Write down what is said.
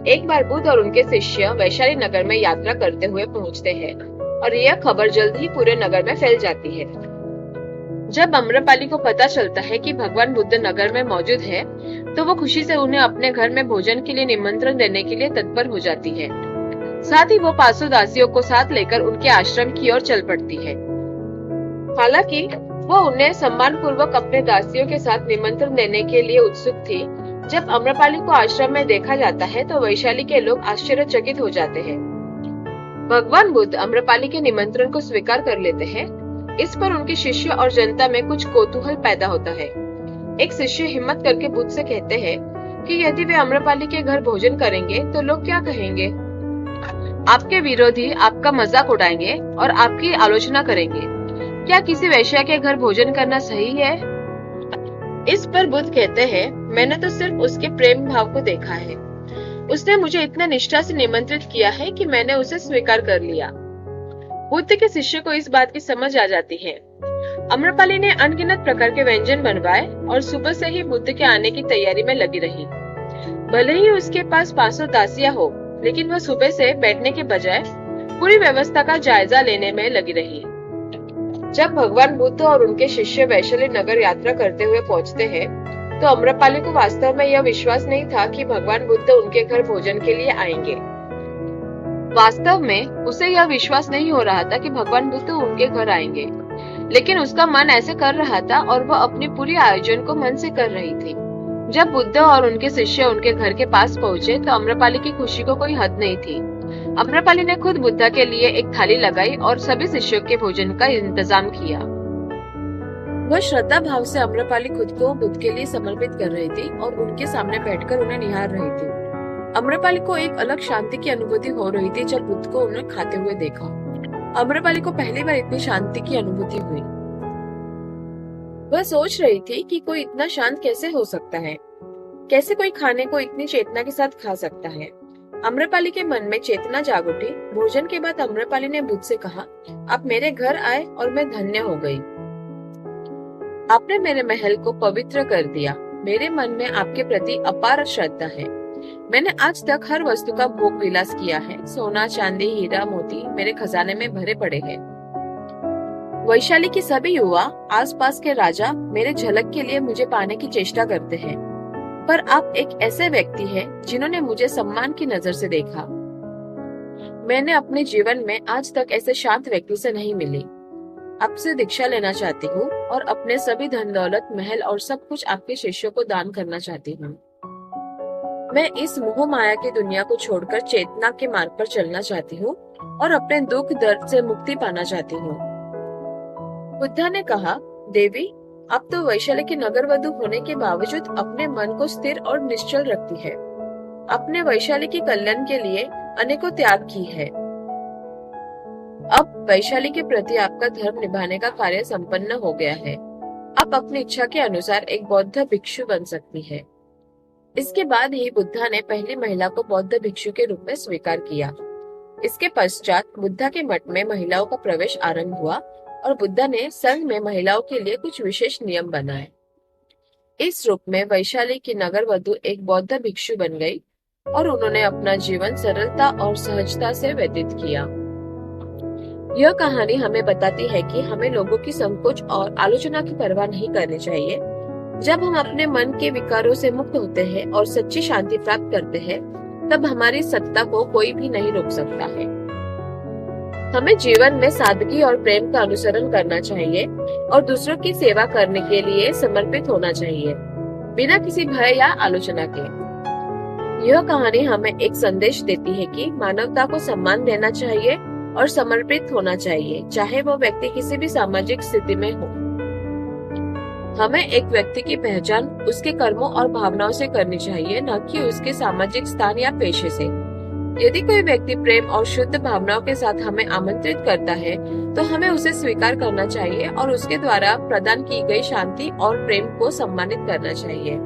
एक बार बुद्ध और उनके शिष्य वैशाली नगर में यात्रा करते हुए पहुंचते हैं और यह खबर जल्द ही पूरे नगर में फैल जाती है। जब आम्रपाली को पता चलता है कि भगवान बुद्ध नगर में मौजूद है, तो वो खुशी से उन्हें अपने घर में भोजन के लिए निमंत्रण देने के लिए तत्पर हो जाती है। साथ ही वो 500 दासियों को साथ लेकर उनके आश्रम की ओर चल पड़ती है। हालांकि वो उन्हें सम्मान पूर्वक अपने दासियों के साथ निमंत्रण देने के लिए उत्सुक थी। जब आम्रपाली को आश्रम में देखा जाता है तो वैशाली के लोग आश्चर्यचकित हो जाते हैं। भगवान बुद्ध आम्रपाली के निमंत्रण को स्वीकार कर लेते हैं। इस पर उनके शिष्य और जनता में कुछ कौतूहल पैदा होता है। एक शिष्य हिम्मत करके बुद्ध से कहते हैं कि यदि वे आम्रपाली के घर भोजन करेंगे तो लोग क्या कहेंगे? आपके विरोधी आपका मजाक उड़ाएंगे और आपकी आलोचना करेंगे। क्या किसी वैश्या के घर भोजन करना सही है? इस पर बुद्ध कहते हैं, मैंने तो सिर्फ उसके प्रेम भाव को देखा है। उसने मुझे इतने निष्ठा से निमंत्रित किया है कि मैंने उसे स्वीकार कर लिया। बुद्ध के शिष्य को इस बात की समझ आ जाती है। आम्रपाली ने अनगिनत प्रकार के व्यंजन बनवाए और सुबह से ही बुद्ध के आने की तैयारी में लगी रही। भले ही उसके पास 500 दासियां हो, लेकिन वह सुबह से बैठने के बजाय पूरी व्यवस्था का जायजा लेने में लगी रही। जब भगवान बुद्ध और उनके शिष्य वैशाली नगर यात्रा करते हुए पहुंचते हैं, तो आम्रपाली को वास्तव में यह विश्वास नहीं था कि भगवान बुद्ध उनके घर भोजन के लिए आएंगे। वास्तव में उसे यह विश्वास नहीं हो रहा था कि भगवान बुद्ध उनके घर आएंगे, लेकिन उसका मन ऐसे कर रहा था और वह अपनी पूरी आयोजन को मन से कर रही थी। जब बुद्ध और उनके शिष्य उनके घर के पास पहुंचे तो आम्रपाली की खुशी को कोई हद नहीं थी। आम्रपाली ने खुद बुद्ध के लिए एक थाली लगाई और सभी शिष्यों के भोजन का इंतजाम किया। वह श्रद्धा भाव से आम्रपाली खुद को बुद्ध के लिए समर्पित कर रही थी और उनके सामने बैठकर उन्हें निहार रही थी। आम्रपाली को एक अलग शांति की अनुभूति हो रही थी जब बुद्ध को उन्हें खाते हुए देखा। आम्रपाली को पहली बार इतनी शांति की अनुभूति हुई। वह सोच रही थी कि कोई इतना शांत कैसे हो सकता है, कैसे कोई खाने को इतनी चेतना के साथ खा सकता है। आम्रपाली के मन में चेतना जाग उठी। भोजन के बाद आम्रपाली ने बुद्ध से कहा, आप मेरे घर आए और मैं धन्य हो गई। आपने मेरे महल को पवित्र कर दिया। मेरे मन में आपके प्रति अपार श्रद्धा है। मैंने आज तक हर वस्तु का भोग विलास किया है। सोना, चांदी, हीरा, मोती मेरे खजाने में भरे पड़े हैं। वैशाली के सभी युवा, आसपास के राजा मेरे झलक के लिए मुझे पाने की चेष्टा करते हैं, पर आप एक ऐसे व्यक्ति हैं जिन्होंने मुझे सम्मान की नजर से देखा। मैंने अपने जीवन में आज तक ऐसे शांत व्यक्ति से नहीं मिली। आपसे दीक्षा लेना चाहती हूँ और अपने सभी धन दौलत, महल और सब कुछ आपके शिष्यों को दान करना चाहती हूँ। मैं इस मोह माया की दुनिया को छोड़कर चेतना के मार्ग पर चलना चाहती हूँ और अपने दुख दर्द से मुक्ति पाना चाहती हूँ। बुद्धा ने कहा, देवी, अब तो वैशाली की नगर वधु होने के बावजूद अपने मन को स्थिर और निश्चल रखती है। अपने वैशाली के कल्याण के लिए अनेकों त्याग की है। अब वैशाली के प्रति आपका धर्म निभाने का कार्य संपन्न हो गया है। आप अपनी इच्छा के अनुसार एक बौद्ध भिक्षु बन सकती है। इसके बाद ही बुद्धा ने पहली महिला को बौद्ध भिक्षु के रूप में स्वीकार किया। इसके पश्चात बुद्धा के मठ में महिलाओं का प्रवेश आरंभ हुआ और बुद्धा ने संघ में महिलाओं के लिए कुछ विशेष नियम बनाए। इस रूप में वैशाली की नगर वधु एक बौद्ध भिक्षु बन गई और उन्होंने अपना जीवन सरलता और सहजता से व्यतीत किया। यह कहानी हमें बताती है कि हमें लोगों की संकोच और आलोचना की परवाह नहीं करनी चाहिए। जब हम अपने मन के विकारों से मुक्त होते हैं और सच्ची शांति प्राप्त करते हैं, तब हमारी सत्ता को कोई भी नहीं रोक सकता है। हमें जीवन में सादगी और प्रेम का अनुसरण करना चाहिए और दूसरों की सेवा करने के लिए समर्पित होना चाहिए, बिना किसी भय या आलोचना के। यह कहानी हमें एक संदेश देती है कि मानवता को सम्मान देना चाहिए और समर्पित होना चाहिए, चाहे वो व्यक्ति किसी भी सामाजिक स्थिति में हो। हमें एक व्यक्ति की पहचान उसके कर्मों और भावनाओं से करनी चाहिए, न कि उसके सामाजिक स्थान या पेशे से। यदि कोई व्यक्ति प्रेम और शुद्ध भावनाओं के साथ हमें आमंत्रित करता है, तो हमें उसे स्वीकार करना चाहिए और उसके द्वारा प्रदान की गई शांति और प्रेम को सम्मानित करना चाहिए।